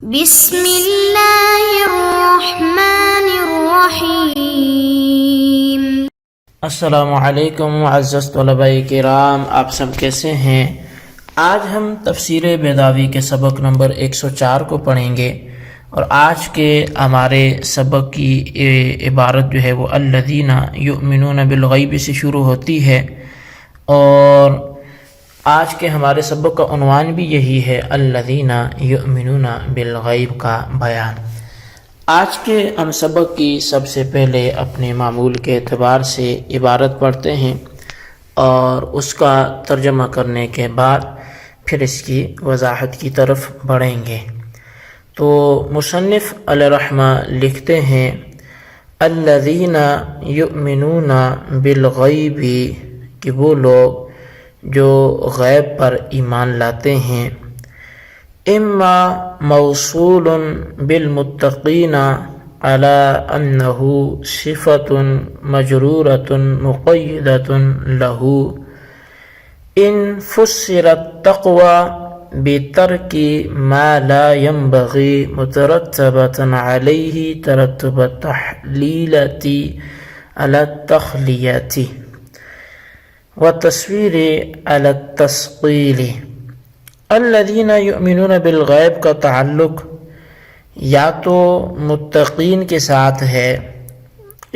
بسم اللہ الرحمن الرحیم۔ السلام علیکم معزز طلباء کرام، آپ سب کیسے ہیں؟ آج ہم تفسیر بیضاوی کے سبق نمبر 104 کو پڑھیں گے، اور آج کے ہمارے سبق کی عبارت جو ہے وہ الذین یؤمنون بالغیب سے شروع ہوتی ہے، اور آج کے ہمارے سبق کا عنوان بھی یہی ہے، الذین یؤمنون بالغیب کا بیان۔ آج کے ہم سبق کی سب سے پہلے اپنے معمول کے اعتبار سے عبارت پڑھتے ہیں، اور اس کا ترجمہ کرنے کے بعد پھر اس کی وضاحت کی طرف بڑھیں گے۔ تو مصنف علیہ رحمہ لکھتے ہیں، الذین یؤمنون بالغیب، کہ وہ لوگ جو غیب پر ایمان لاتے ہیں، اما موصول بالمتقین علی انہ صفۃ مجرورۃ مقیدۃ لہ، ان فسر التقوی بترک ما لا ينبغی مترتبۃ علیہ ترتب التحلیلۃ علی التخلیۃ وتصویر علی التثقیل۔ الذین یؤمنون بالغیب کا تعلق یا تو متقین کے ساتھ ہے،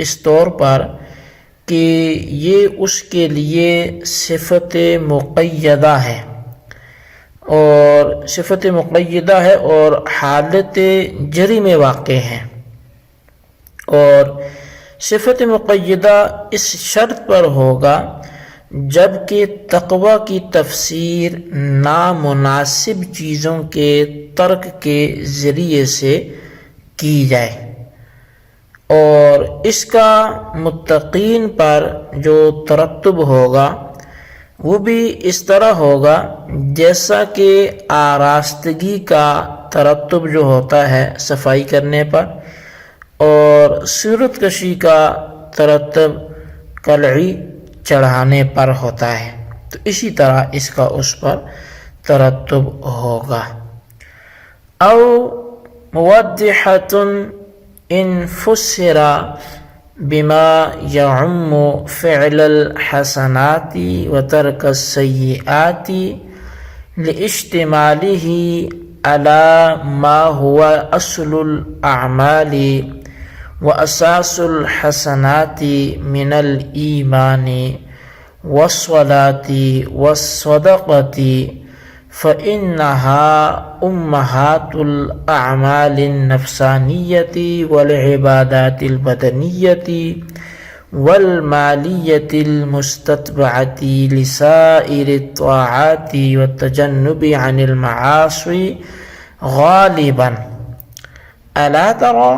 اس طور پر کہ یہ اس کے لیے صفت مقیدہ ہے، اور صفت مقیدہ ہے اور حالت جری میں واقع ہے، اور صفت مقیدہ اس شرط پر ہوگا جبکہ تقوی کی تفسیر نامناسب چیزوں کے ترک کے ذریعے سے کی جائے، اور اس کا متقین پر جو ترتب ہوگا وہ بھی اس طرح ہوگا جیسا کہ آراستگی کا ترتب جو ہوتا ہے صفائی کرنے پر، اور صورت کشی کا ترتب قلعی چڑھانے پر ہوتا ہے، تو اسی طرح اس کا اس پر ترتب ہوگا۔ او موضحۃ ان فسر بما يعم فعل الحسنات وترك السيئات لاشتماله على ما هو اصل الاعمال واساس الحسنات من الایمان والصلاة والصدقة، فإنها أمهات الأعمال النفسانية والعبادات البدنية والمالية المستتبعة لسائر الطاعات والتجنب عن المعاصي غالبا۔ ألا ترى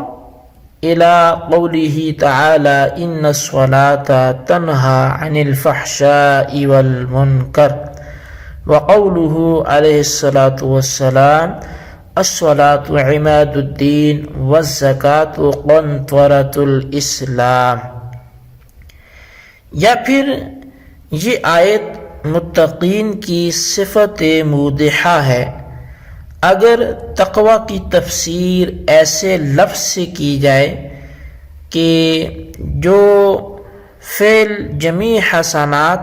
إلى قوله تعالى إن الصلاة تنهى عن الفحشاء والمنكر، وقوله عليه الصلاة والسلام الصلاة عماد الدين والزكاة قنطرة الإسلام۔ یا پھر یہ آیت متقین کی صفت مودحہ ہے اگر تقوی کی تفسیر ایسے لفظ سے کی جائے کہ جو فعل جمیع حسنات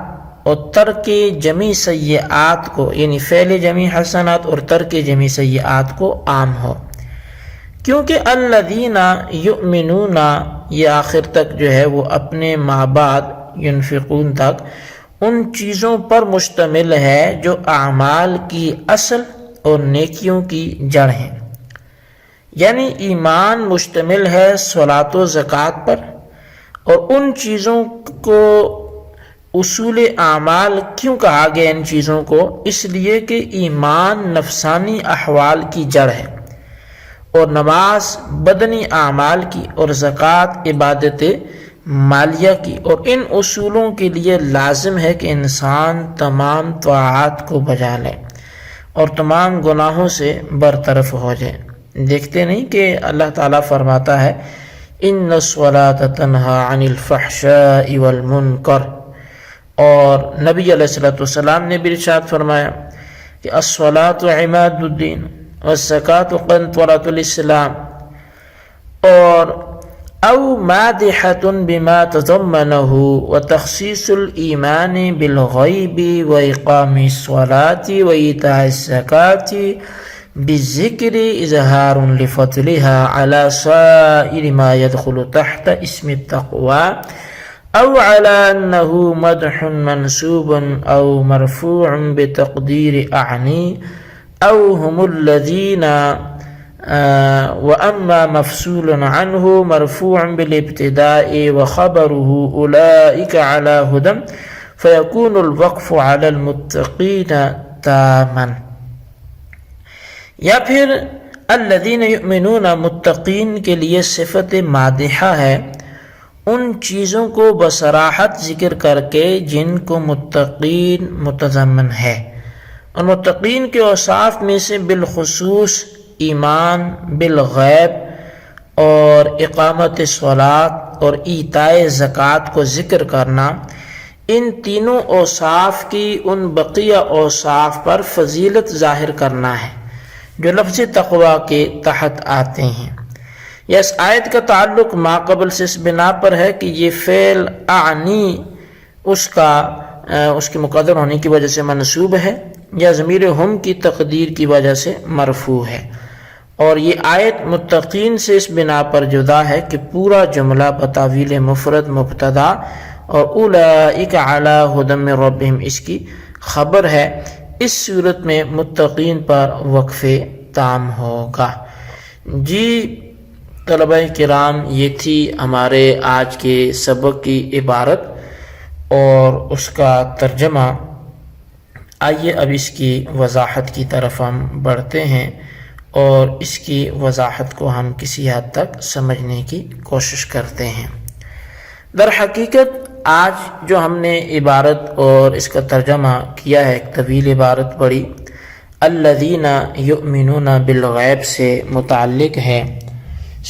اور ترک جمیع سیئات کو، یعنی فعل جمیع حسنات اور ترک جمیع سیئات کو عام ہو، کیونکہ الذین یؤمنون یہ آخر تک جو ہے وہ اپنے ما بعد ینفقون تک ان چیزوں پر مشتمل ہے جو اعمال کی اصل اور نیکیوں کی جڑ ہیں، یعنی ایمان مشتمل ہے صلاۃ و زکوٰۃ پر، اور ان چیزوں کو اصول اعمال کیوں کہا گیا ان چیزوں کو؟ اس لیے کہ ایمان نفسانی احوال کی جڑ ہے، اور نماز بدنی اعمال کی، اور زکوٰۃ عبادت مالیہ کی، اور ان اصولوں کے لیے لازم ہے کہ انسان تمام طاعات کو بجا لے اور تمام گناہوں سے برطرف ہو جائے۔ دیکھتے نہیں کہ اللہ تعالیٰ فرماتا ہے ان الصلاۃ تنہی عن الفحشاء والمنکر، اور نبی علیہ الصلوۃ والسلام نے بھی ارشاد فرمایا کہ الصلاۃ عماد الدین، والزکات قنطرۃ الاسلام، اور او مادحۃ بما تضمنه وتخصیص الایمان بالغیب واقام الصلاة وایتاء الزکاة بالذکر اظہار لفضلها على سائر ما يدخل تحت اسم التقوى او على انه مدح منسوب او مرفوع بتقدیر اعنی او هم الذین واما مفصول عنه مرفوع بالابتداء وخبره اولئک على هدى فيكون الوقف على المتقین تاما. یا پھر الذین یؤمنون، متقین کے لیے صفت مادحہ ہے ان چیزوں کو بصراحت ذکر کر کے جن کو متقین متضمن ہے. اور متقین کے اوصاف میں سے بالخصوص ایمان بالغیب اور اقامت صلاۃ اور ایتاء زکوٰۃ کو ذکر کرنا، ان تینوں اوصاف کی ان بقیہ اوصاف پر فضیلت ظاہر کرنا ہے جو لفظ تقوی کے تحت آتے ہیں. یا اس آیت کا تعلق ما قبل سے اس بنا پر ہے کہ یہ فعل اعنی اس کے مقدر ہونے کی وجہ سے منصوب ہے، یا ضمیر ہم کی تقدیر کی وجہ سے مرفوع ہے. اور یہ آیت متقین سے اس بنا پر جدا ہے کہ پورا جملہ بتاویل مفرد مبتدا اور اولئک علی ھدی من ربہم اس کی خبر ہے. اس صورت میں متقین پر وقف تام ہوگا. جی طلبہ کرام، یہ تھی ہمارے آج کے سبق کی عبارت اور اس کا ترجمہ. آئیے اب اس کی وضاحت کی طرف ہم بڑھتے ہیں اور اس کی وضاحت کو ہم کسی حد تک سمجھنے کی کوشش کرتے ہیں. در حقیقت آج جو ہم نے عبارت اور اس کا ترجمہ کیا ہے، ایک طویل عبارت پڑھی، الذین یؤمنون بالغیب سے متعلق ہے.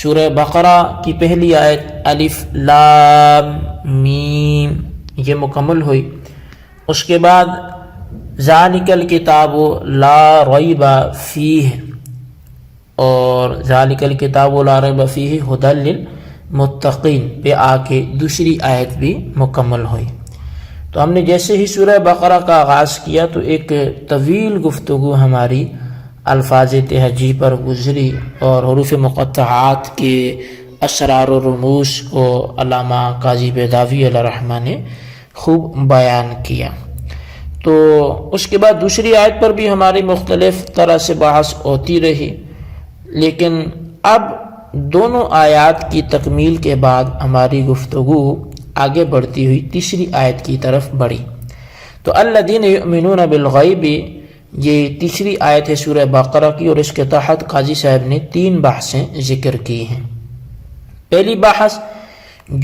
سورہ بقرہ کی پہلی آیت الف لام میم یہ مکمل ہوئی. اس کے بعد ذالک الکتاب لا ریب فیہ اور ذالک الکتاب لا ریب فیہ ھدی للمتقین پہ آ کے دوسری آیت بھی مکمل ہوئی. تو ہم نے جیسے ہی سورہ بقرہ کا آغاز کیا تو ایک طویل گفتگو ہماری الفاظ تہجی پر گزری اور حروف مقطعات کے اسرار و رموز کو علامہ قاضی بیضاوی علیہ الرحمہ نے خوب بیان کیا. تو اس کے بعد دوسری آیت پر بھی ہماری مختلف طرح سے بحث ہوتی رہی، لیکن اب دونوں آیات کی تکمیل کے بعد ہماری گفتگو آگے بڑھتی ہوئی تیسری آیت کی طرف بڑھی. تو الذین یؤمنون بالغیب یہ تیسری آیت ہے سورہ بقرہ کی، اور اس کے تحت قاضی صاحب نے 3 بحثیں ذکر کی ہیں. پہلی بحث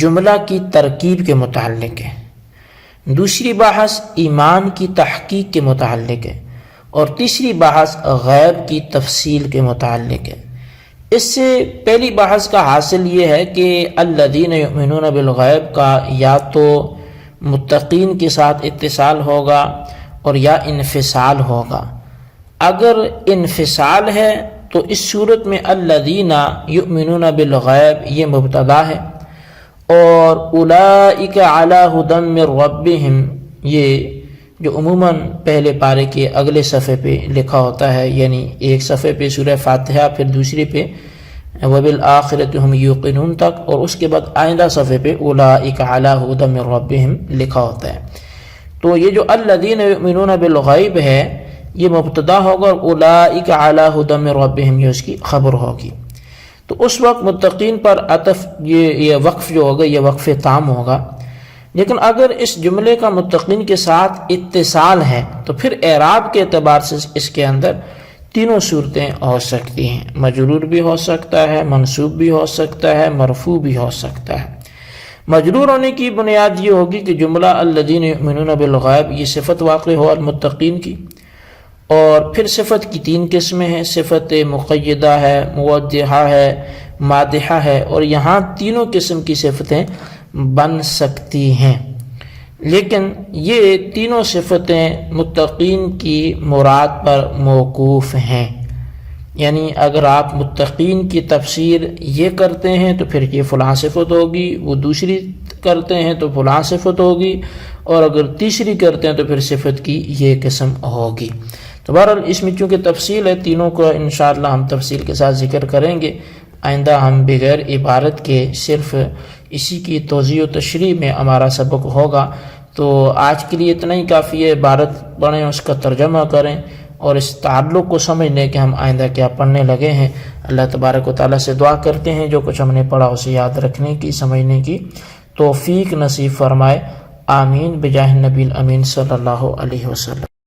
جملہ کی ترکیب کے متعلق ہے، دوسری بحث ایمان کی تحقیق کے متعلق ہے، اور تیسری بحث غیب کی تفصیل کے متعلق ہے. اس سے پہلی بحث کا حاصل یہ ہے کہ الذین یؤمنون بالغیب کا یا تو متقین کے ساتھ اتصال ہوگا اور یا انفصال ہوگا. اگر انفصال ہے تو اس صورت میں الذین یؤمنون بالغیب یہ مبتدا ہے، اور اولئک علی ھدی من ربہم یہ جو عموماً پہلے پارے کے اگلے صفحے پہ لکھا ہوتا ہے، یعنی ایک صفحے پہ سورہ فاتحہ، پھر دوسرے پہ وبالآخرۃ ھم یوقنون تک، اور اس کے بعد آئندہ صفحے پہ اولئک علی ھدی من ربہم لکھا ہوتا ہے. تو یہ جو الذین یؤمنون بالغیب ہے یہ مبتدا ہوگا، اور اولئک علی ھدی من ربہم یہ اس کی خبر ہوگی. تو اس وقت متقین پر عطف یہ وقف جو ہوگا یہ وقف تام ہوگا. لیکن اگر اس جملے کا متقین کے ساتھ اتصال ہے تو پھر اعراب کے اعتبار سے اس کے اندر تینوں صورتیں ہو سکتی ہیں، مجرور بھی ہو سکتا ہے، منصوب بھی ہو سکتا ہے، مرفوع بھی ہو سکتا ہے. مجرور ہونے کی بنیاد یہ ہوگی کہ جملہ الذین یؤمنون بالغیب یہ صفت واقع ہو المتقین کی، اور پھر صفت کی 3 قسمیں ہیں، صفت مقیدہ ہے، موضحہ ہے، مادحہ ہے، اور یہاں تینوں قسم کی صفتیں بن سکتی ہیں. لیکن یہ تینوں صفتیں متقین کی مراد پر موقوف ہیں، یعنی اگر آپ متقین کی تفسیر یہ کرتے ہیں تو پھر یہ فلاں صفت ہوگی، وہ دوسری کرتے ہیں تو فلاں صفت ہوگی، اور اگر تیسری کرتے ہیں تو پھر صفت کی یہ قسم ہوگی۔ تو بہرحال اس میں چونکہ تفصیل ہے، تینوں کو انشاءاللہ ہم تفصیل کے ساتھ ذکر کریں گے۔ آئندہ ہم بغیر عبارت کے صرف اسی کی توضیح و تشریح میں ہمارا سبق ہوگا۔ تو آج کے لیے اتنا ہی کافی ہے، عبارت پڑھیں، اس کا ترجمہ کریں اور اس تعلق کو سمجھ لیں کہ ہم آئندہ کیا پڑھنے لگے ہیں۔ اللہ تبارک و تعالیٰ سے دعا کرتے ہیں جو کچھ ہم نے پڑھا اسے یاد رکھنے کی، سمجھنے کی توفیق نصیب فرمائے۔ آمین بجاہ نبی الامین صلی اللہ علیہ وسلم۔